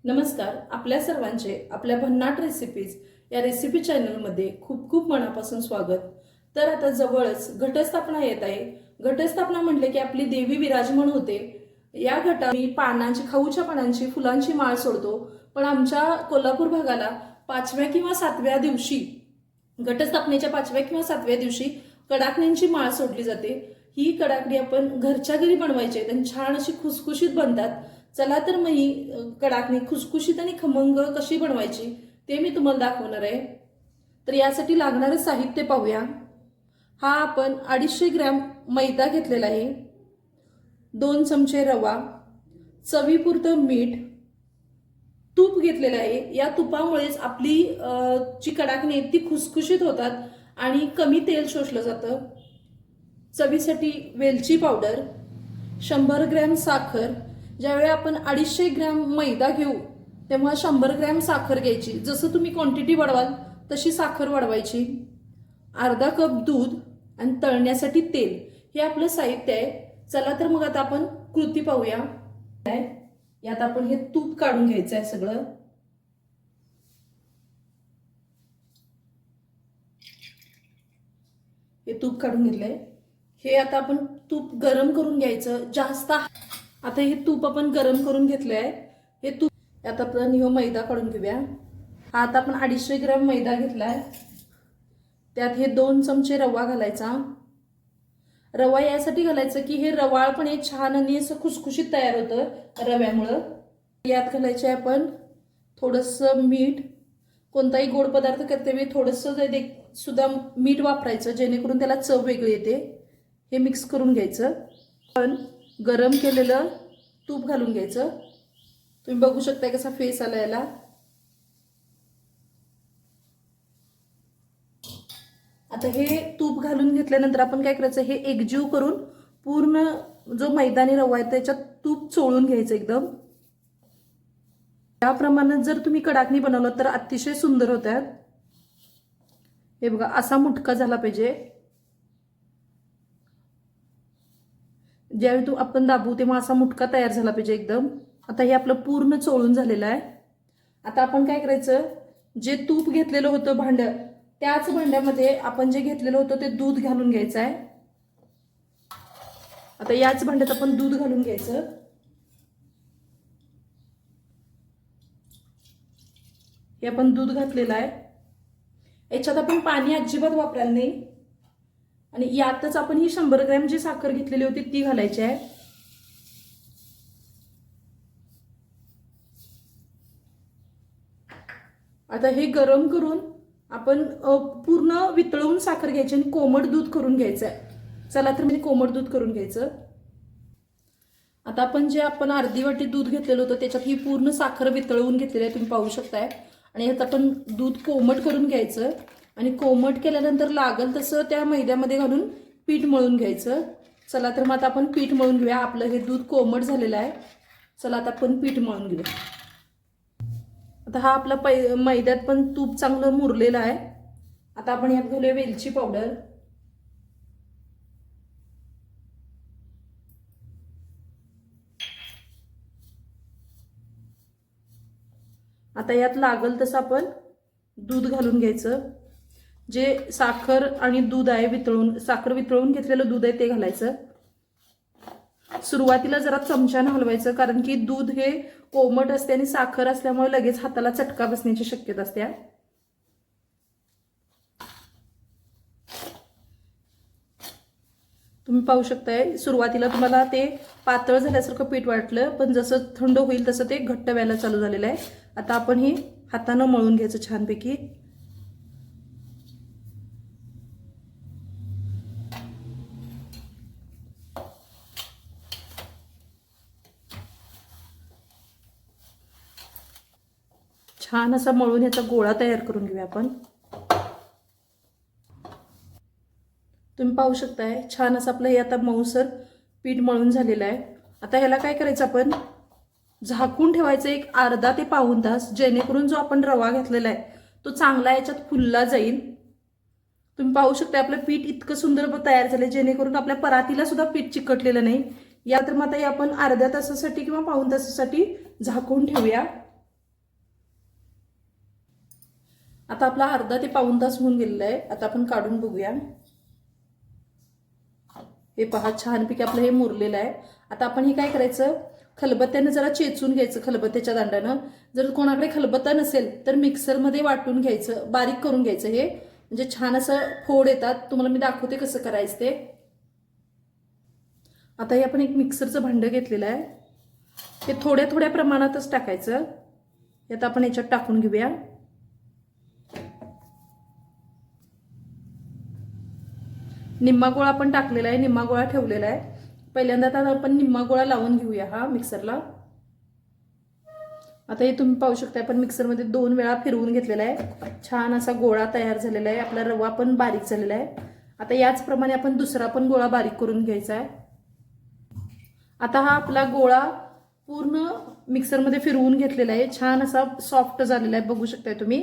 नमस्कार. आपल्या सर्वांचे आपल्या भन्नाट रेसिपीज या रेसिपी चॅनलमध्ये खूप खूप मनापासून स्वागत. तर आता जवळच घटस्थापना येत आहे. घटस्थापना म्हटले की आपली देवी विराजमान होते. या घटात मी खाऊच्या पानांची फुलांची माळ सोडतो. पण आमच्या कोल्हापूर भागाला 5व्या किंवा 7व्या दिवशी घटस्थापनेच्या 5व्या किंवा 7व्या दिवशी कडाकणींची माळ सोडली जाते. ही कडाकणी आपण घरच्या घरी बनवायची आहे आणि छान अशी खुसखुशीत बनतात. चला तर मग ही कडाकणी खुसखुशीत आणि खमंग कशी बनवायची ते मी तुम्हाला दाखवणार आहे. तर यासाठी लागणारे साहित्य पाहूया. हा आपण 250 ग्रॅम मैदा घेतलेला आहे, 2 चमचे रवा, चवीपुरतं मीठ, तूप घेतलेलं आहे. या तुपामुळेच आपली जी कडाकणी आहेत ती खुसखुशीत होतात आणि कमी तेल शोषलं जातं. चवीसाठी वेलची पावडर, 100 ग्रॅम साखर. ज्यावेळी आपण 250 ग्रॅम मैदा घेऊ तेव्हा 100 ग्रॅम साखर घ्यायची. जसं तुम्ही क्वांटिटी वाढवाल तशी साखर वाढवायची. अर्धा कप दूध आणि तळण्यासाठी तेल हे आपलं साहित्य आहे. चला तर मग आता आपण कृती पाहूया. यात आपण हे तूप काढून घ्यायचं आहे सगळं. हे तूप काढून घेतलंय. हे आता आपण तूप गरम करून घ्यायचं. जास्त आता हे तूप आपण गरम करून घेतलंय. हे तूप आता आपण मैदा काढून घेऊया. हा आता आपण 250 ग्रॅम मैदा घेतलाय. त्यात हे 2 चमचे रवा घालायचा. रवा यासाठी घालायचं की हे रवाळपणे छान आणि असं खुसखुशीत तयार होतं रव्यामुळं. यात घालायचे आपण थोडंसं मीठ. कोणताही गोड पदार्थ करते वेळी थोडंसं सुद्धा मीठ वापरायचं जेणेकरून त्याला चव वेगळी येते. हे मिक्स करून घ्यायचं. पण गरम केलेलं तूप घालून घ्यायचं. तुम्ही बघू शकता कसा फेस आला याला. आता हे तूप घालून घेतल्यानंतर आपण काय करायचं, हे एकजीव करून पूर्ण जो मैदानी रवा आहे त्याच्यात तूप चोळून घ्यायचं एकदम. त्याप्रमाणे जर तुम्ही कडाकणी बनवलं तर अतिशय सुंदर होतात. हे बघा असा मुटका झाला पाहिजे. ज्यावेळी आपण दाबू तेव्हा असा मुटका तयार झाला पाहिजे एकदम. आता हे आपलं पूर्ण चोळून झालेलं आहे. आता आपण काय करायचं, जे तूप घेतलेलं होतं भांड्यात त्याच भांड्यामध्ये आपण जे घेतलेलं होतं ते दूध घालून घ्यायचं आहे. आता याच भांड्यात आपण दूध घालून घ्यायचं. हे आपण दूध घातलेलं आहे. याच्यात आपण पाणी अजिबात वापरायला नाही आणि यातच आपण ही 100 ग्रॅम जी साखर घेतलेली होती ती घालायची आहे. आता हे गरम करून आपण पूर्ण वितळवून साखर घ्यायची आणि कोमट दूध करून घ्यायचं आहे. चला तर मी कोमट दूध करून घ्यायचं. आता आपण जे अर्धी वाटी दूध घेतलेलं होतं त्याच्यात ही पूर्ण साखर वितळवून घेतलेली आहे, तुम्ही पाहू शकताय. आणि ह्यात आपण दूध कोमट करून घ्यायचं आणि कोमट केल्यानंतर लागल तसं त्या मैद्यामध्ये घालून पीठ मळून घ्यायचं. चला तर मग आता आपण पीठ मळून घेऊया. आपलं हे दूध कोमट झालेलं आहे. चला आता आपण पीठ मळून घेऊया. आता हा आपला मैद्यात पण तूप चांगलं मुरलेलं आहे. आता आपण यात घालूया वेलची पावडर. आता यात लागल तसं आपण दूध घालून घ्यायचं. जे साखर आणि दूध आहे साखर वितळून घेतलेलं दूध आहे ते घालायचं. सुरुवातीला जरा चमच्यानं हलवायचं कारण की दूध हे कोमट असते आणि साखर असल्यामुळे लगेच हाताला चटका बसण्याची शक्यता असते. तुम्ही पाहू शकताय सुरुवातीला तुम्हाला ते पातळ झाल्यासारखं पीठ वाटलं, पण जसं थंड होईल तसं ते घट्ट व्हायला चालू झालेलं आहे. आता आपण हे हातानं मळून घ्यायचं छानपैकी. छान असा मळून याचा गोळा तयार करून घेऊया आपण. तुम्ही पाहू शकताय छान असं आपलं हे आता मऊसर पीठ मळून झालेलं आहे. आता ह्याला काय करायचं, आपण झाकून ठेवायचं एक अर्धा ते पाऊण तास, जेणेकरून जो आपण रवा घेतलेला आहे तो चांगला याच्यात फुलला जाईल. तुम्ही पाहू शकता आपलं पीठ इतकं सुंदर तयार झालं जेणेकरून आपल्या परातीला सुद्धा पीठ चिकटलेलं नाही. या तर मग आता आपण अर्ध्या तासासाठी किंवा पाऊण तासासाठी झाकून ठेवूया. आता आपला अर्धा ते पाऊण तास होऊन गेलेला आहे. आता आपण काढून बघूया. हे पहा, छानपैकी आपलं हे मुरलेलं आहे. आता आपण हे काय करायचं, खलबत्त्याने जरा चेचून घ्यायचं, खलबत्त्याच्या दांड्यानं. जर कोणाकडे खलबत्ता नसेल तर मिक्सरमध्ये वाटून घ्यायचं, बारीक करून घ्यायचं. हे म्हणजे छान असं फोड येतात. तुम्हाला मी दाखवते कसं करायचं ते. आता हे आपण एक मिक्सरचं भांडं घेतलेलं आहे. हे थोड्या थोड्या प्रमाणातच टाकायचं. यात आपण याच्यात टाकून घेऊया. निम्मा गोळा आपण टाकलेला आहे, निम्मा गोळा ठेवलेला आहे. पहिल्यांदा आता आपण निम्मा गोळा लावून घेऊया हा मिक्सरला. आता हे तुम्ही पाहू शकता, आपण मिक्सरमध्ये 2 वेळा फिरवून घेतलेला आहे. छान असा गोळा तयार झालेला आहे. आपला रवा पण बारीक झालेला आहे. आता याचप्रमाणे आपण दुसरा पण गोळा बारीक करून घ्यायचा आहे. आता हा आपला गोळा पूर्ण मिक्सरमध्ये फिरवून घेतलेला आहे. छान असा सॉफ्ट झालेला आहे, बघू शकताय तुम्ही.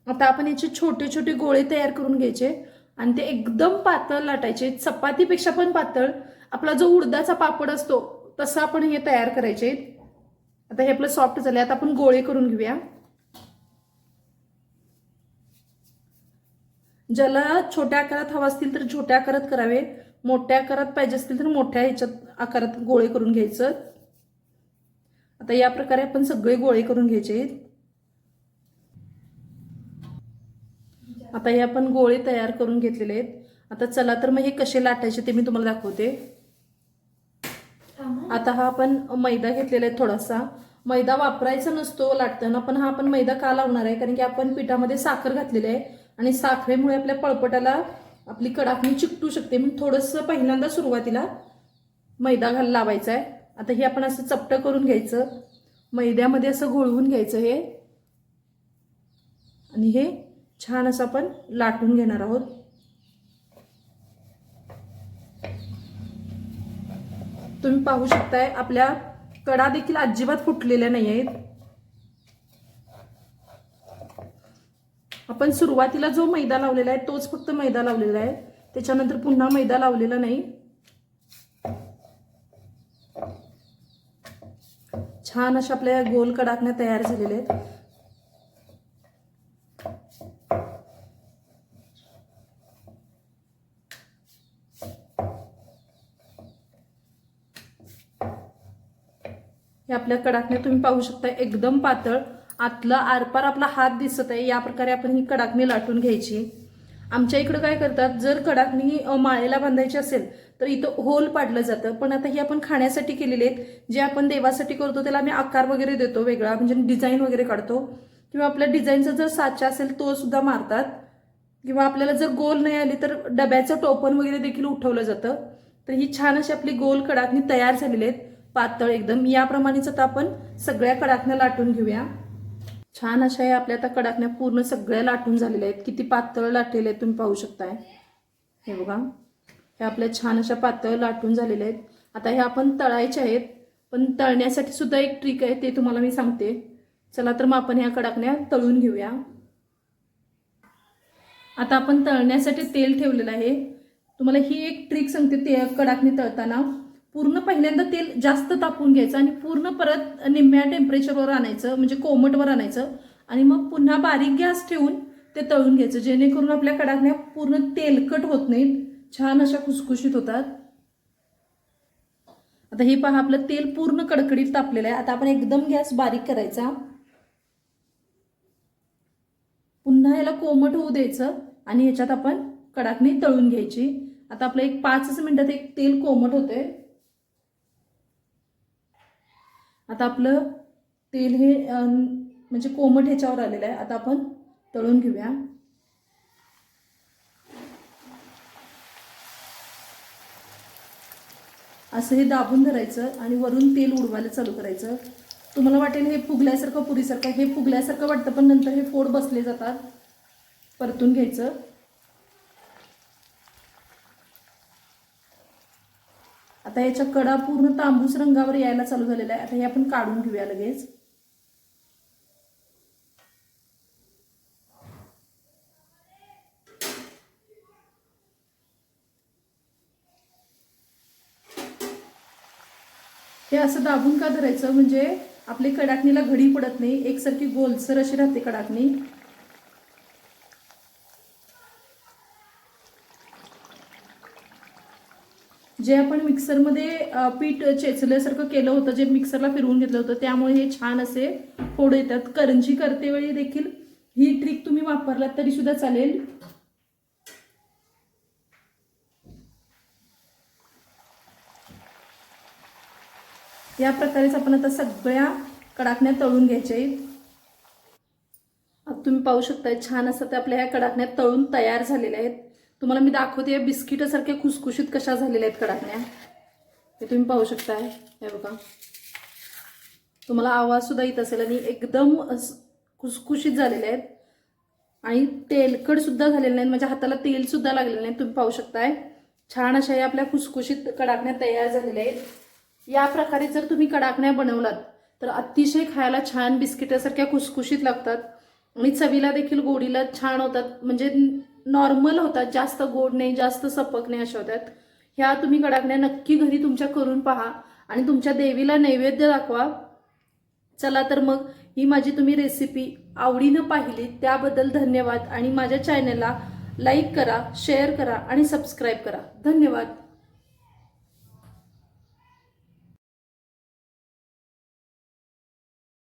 आता आपण याचे छोटे छोटे गोळे तयार करून घ्यायचे आणि ते एकदम पातळ लाटायचे, चपातीपेक्षा पण पातळ. आपला जो उडदाचा पापड असतो तसं आपण हे तयार करायचे. आता हे आपलं सॉफ्ट झाले. आता आपण गोळे करून घेऊया. ज्याला छोट्या आकारात हवा असतील तर छोट्या आकारात करावे, मोठ्या आकारात पाहिजे असतील तर मोठ्या ह्याच्यात आकारात गोळे करून घ्यायचं. आता या प्रकारे आपण सगळे गोळे करून घ्यायचे. आता हे आपण गोळे तयार करून घेतलेले आहेत. आता चला तर मग हे कसे लाटायचे ते मी तुम्हाला दाखवते. आता हा आपण मैदा घेतलेला आहे. थोडासा मैदा वापरायचा नसतो लाटताना, पण हा आपण मैदा का लावणार आहे, कारण की आपण पिठामध्ये साखर घातलेली आहे आणि साखरेमुळे आपल्या पळपटाला आपली कडाकणी चिकटू शकते. म्हणून थोडंसं पहिल्यांदा सुरुवातीला मैदा लावायचा आहे. आता हे आपण असं चपटं करून घ्यायचं, मैद्यामध्ये असं घोळवून घ्यायचं हे, आणि हे छान असं आपण लाटून घेणार आहोत. तुम्ही पाहू शकताय आपल्या कडा देखील अजिबात फुटलेल्या नाही आहेत. आपण सुरुवातीला जो मैदा लावलेला आहे तोच फक्त मैदा लावलेला आहे, त्याच्यानंतर पुन्हा मैदा लावलेला नाही. छान अशा आपल्या गोल कडाकण्या तयार झालेल्या आहेत. हे आपल्या कडाकण्या तुम्ही पाहू शकता, एकदम पातळ, आतला आरपार आपला हात दिसत आहे. या प्रकारे आपण ही कडाकणी लाटून घ्यायची. आमच्या इकडे काय करतात, जर कडाकणी माळेला बांधायची असेल तर इथं होल पाडलं जातं, पण आता ही आपण खाण्यासाठी केलेली आहेत. जे आपण देवासाठी करतो त्याला आम्ही आकार वगैरे देतो वेगळा, म्हणजे डिझाईन वगैरे काढतो, किंवा आपल्या डिझाईनचा जर साचा असेल तो सुद्धा मारतात, किंवा आपल्याला जर गोल नाही आली तर डब्याचं टोपण वगैरे देखील उठवलं जातं. तर ही छान अशी आपली गोल कडाकणी तयार झालेली आहेत, पातळ एकदम. याप्रमाणेच आता आपण सगळ्या कडाकण्या लाटून घेऊया. छान अशा या आपल्या आता कडाकण्या पूर्ण सगळ्या लाटून झालेल्या आहेत. किती पातळ लाटलेले आहेत तुम्ही पाहू शकताय. हे बघा, हे आपल्या छान अशा पातळ लाटून झालेल्या आहेत. आता हे आपण तळायच्या आहेत, पण तळण्यासाठी सुद्धा एक ट्रिक आहे, ते तुम्हाला मी सांगते. चला तर मग आपण ह्या कडाकण्या तळून घेऊया. आता आपण तळण्यासाठी तेल ठेवलेलं आहे. तुम्हाला ही एक ट्रिक सांगते, ते कडाकणी तळताना पूर्ण पहिल्यांदा तेल जास्त तापवून घ्यायचं आणि पूर्ण परत निम्म्या टेम्परेचरवर आणायचं, म्हणजे कोमटवर आणायचं, आणि मग पुन्हा बारीक गॅस ठेवून ते तळून घ्यायचं, जेणेकरून आपल्या कडाकण्या पूर्ण तेलकट होत नाहीत, छान अशा खुसखुशीत होतात. आता हे पहा, आपलं तेल पूर्ण कडकडीत तापलेलं आहे. आता आपण एकदम गॅस बारीक करायचा, पुन्हा याला कोमट होऊ द्यायचं आणि ह्याच्यात आपण कडाकणी तळून घ्यायची. आता आपलं एक 5 मिनिटात एक तेल कोमट होतंय. आता आपलं तेल हे म्हणजे कोमट ह्याच्यावर आलेलं आहे. आता आपण तळून घेऊया. असं हे दाबून धरायचं आणि वरून तेल उडवायला चालू करायचं. तुम्हाला वाटेल हे फुगल्यासारखं, पुरीसारखं, हे फुगल्यासारखं वाटतं, पण नंतर हे फोड बसले जातात. परतून घ्यायचं. आता याच्या कडा पूर्ण तांबूस रंगावर यायला चालू झालेला आहे. आता हे आपण काढून घेऊया लगेच. हे असं दाबून का धरायचं, म्हणजे आपली कडाकणीला घडी पडत नाही, एकसारखी गोलसर अशी राहते कडाकणी. जे आपण मिक्सरमध्ये पीठ चेचल्यासारखं केलं होतं, जे मिक्सरला फिरवून घेतलं होतं, त्यामुळे हे छान असे फोड येतात. करंजी करते वेळी देखील ही ट्रिक तुम्ही वापरलात तरी सुद्धा चालेल. या प्रकारेच आपण आता सगळ्या कडाकण्या तळून घ्यायच्या आहेत. आता तुम्ही पाहू शकताय छान असं ते आपल्या ह्या कडाकण्या तळून तयार झालेल्या आहेत. तुम्हाला मी दाखवते बिस्किटासारख्या खुसखुशीत कशा झालेल्या आहेत कडाकण्या, हे तुम्ही पाहू शकताय. हे बघा, तुम्हाला आवाज सुद्धा येत असेल आणि एकदम खुसखुशीत झालेले आहेत आणि तेलकट सुद्धा झालेले नाहीत, म्हणजे हाताला तेल सुद्धा लागलेलं नाही. तुम्ही पाहू शकताय छान अशा या आपल्या खुसखुशीत कडाकण्या तयार झालेल्या आहेत. या प्रकारे जर तुम्ही कडाकण्या बनवलात तर अतिशय खायला छान बिस्किटासारख्या खुसखुशीत लागतात आणि चवीला देखील गोडीला छान होतात. म्हणजे नॉर्मल होतात, जास्त गोड नाही जास्त सपक नाही अशा होतात. ह्या तुम्ही कडाकण्या नक्की घरी तुमच्या करून पहा आणि तुमच्या देवीला नैवेद्य दाखवा. चला तर मग ही माझी तुम्ही रेसिपी आवडीनं पाहिली त्याबद्दल धन्यवाद आणि माझ्या चॅनलला लाईक करा, शेअर करा आणि सबस्क्राईब करा. धन्यवाद.